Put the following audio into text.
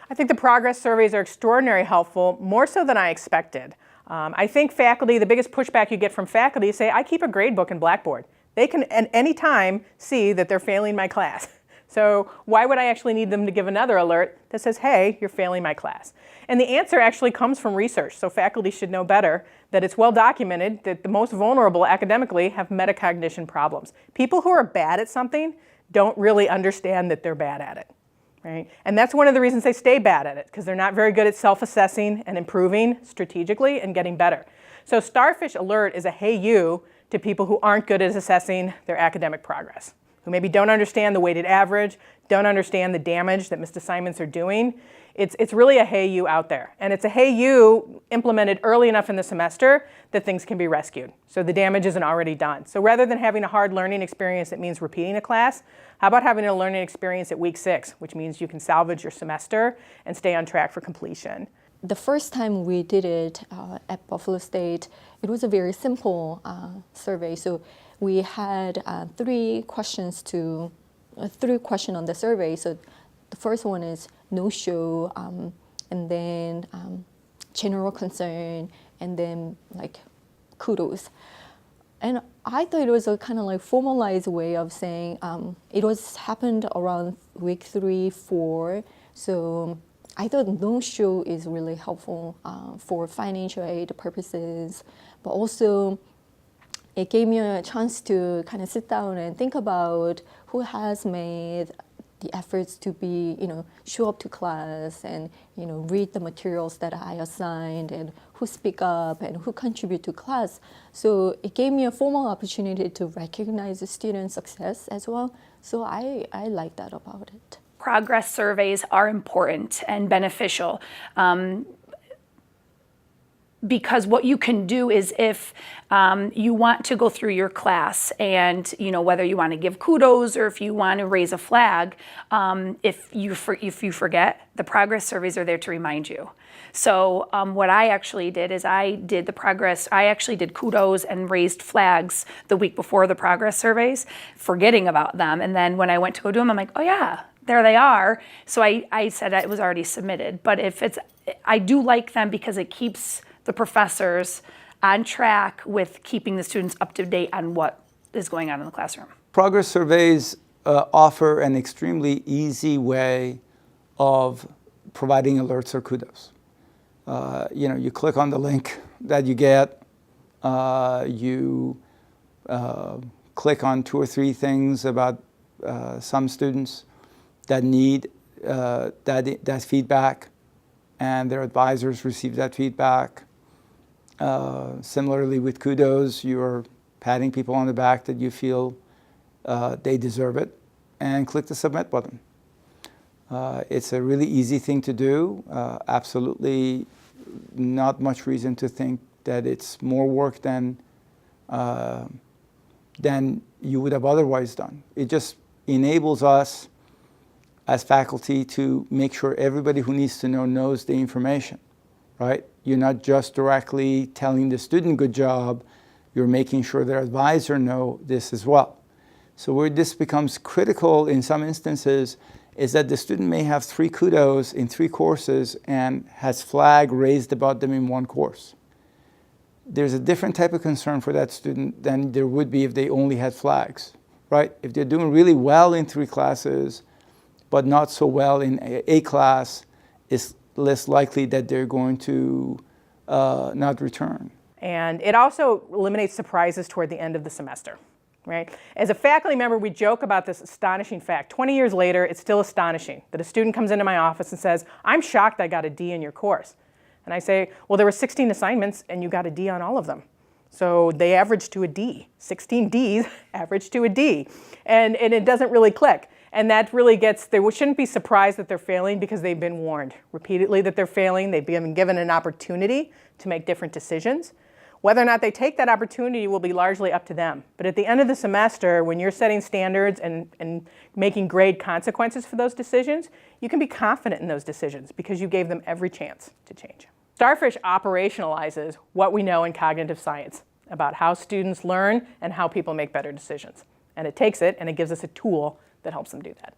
I think the progress surveys are extraordinarily helpful, more so than I expected. I think faculty, the biggest pushback you get from faculty is say, I keep a grade book in Blackboard. They can at any time see that they're failing my class. So why would I actually need them to give another alert that says, hey, you're failing my class? And the answer actually comes from research, so faculty should know better that it's well documented that the most vulnerable academically have metacognition problems. People who are bad at something don't really understand that they're bad at it. Right? And that's one of the reasons they stay bad at it, because they're not very good at self-assessing and improving strategically and getting better. So Starfish Alert is a hey you to people who aren't good at assessing their academic progress, who maybe don't understand the weighted average, don't understand the damage that missed assignments are doing. It's really a hey you out there. And it's a hey you implemented early enough in the semester that things can be rescued. So the damage isn't already done. So rather than having a hard learning experience that means repeating a class, how about having a learning experience at week 6, which means you can salvage your semester and stay on track for completion. The first time we did it at Buffalo State, it was a very simple survey. So we had three questions on the survey. So the first one is no-show, and then general concern, and then like kudos. And I thought it was a kind of like formalized way of saying it was happened around week 3, 4. So I thought no-show is really helpful for financial aid purposes, but also it gave me a chance to kind of sit down and think about who has made the efforts to be, show up to class and, read the materials that I assigned, and who speak up and who contribute to class. So it gave me a formal opportunity to recognize the student success as well. So I like that about it. Progress surveys are important and beneficial. Because what you can do is if you want to go through your class and whether you want to give kudos or if you want to raise a flag, if you forget, the progress surveys are there to remind you. So what I actually did is I actually did kudos and raised flags the week before the progress surveys, forgetting about them. And then when I went to go do them, I'm like, oh yeah, there they are. So I said it was already submitted. But I do like them because it keeps the professors on track with keeping the students up to date on what is going on in the classroom. Progress surveys offer an extremely easy way of providing alerts or kudos. You click on the link that you get, you click on 2 or 3 things about some students that need that feedback, and their advisors receive that feedback. Similarly with kudos, you're patting people on the back that you feel they deserve it, and click the submit button. It's a really easy thing to do. Absolutely not much reason to think that it's more work than you would have otherwise done. It just enables us as faculty to make sure everybody who needs to know knows the information, right? You're not just directly telling the student good job, you're making sure their advisor know this as well. So where this becomes critical in some instances is that the student may have 3 kudos in 3 courses and has flag raised about them in 1 course. There's a different type of concern for that student than there would be if they only had flags, right? If they're doing really well in 3 classes, but not so well in a class, it's less likely that they're going to not return. And it also eliminates surprises toward the end of the semester. Right? As a faculty member, we joke about this astonishing fact. 20 years later, it's still astonishing that a student comes into my office and says, I'm shocked I got a D in your course. And I say, well, there were 16 assignments and you got a D on all of them. So they averaged to a D. 16 Ds averaged to a D. And it doesn't really click. And that really they shouldn't be surprised that they're failing because they've been warned repeatedly that they're failing. They've been given an opportunity to make different decisions. Whether or not they take that opportunity will be largely up to them. But at the end of the semester, when you're setting standards and making grade consequences for those decisions, you can be confident in those decisions because you gave them every chance to change. Starfish operationalizes what we know in cognitive science about how students learn and how people make better decisions. And it takes it and it gives us a tool that helps them do that.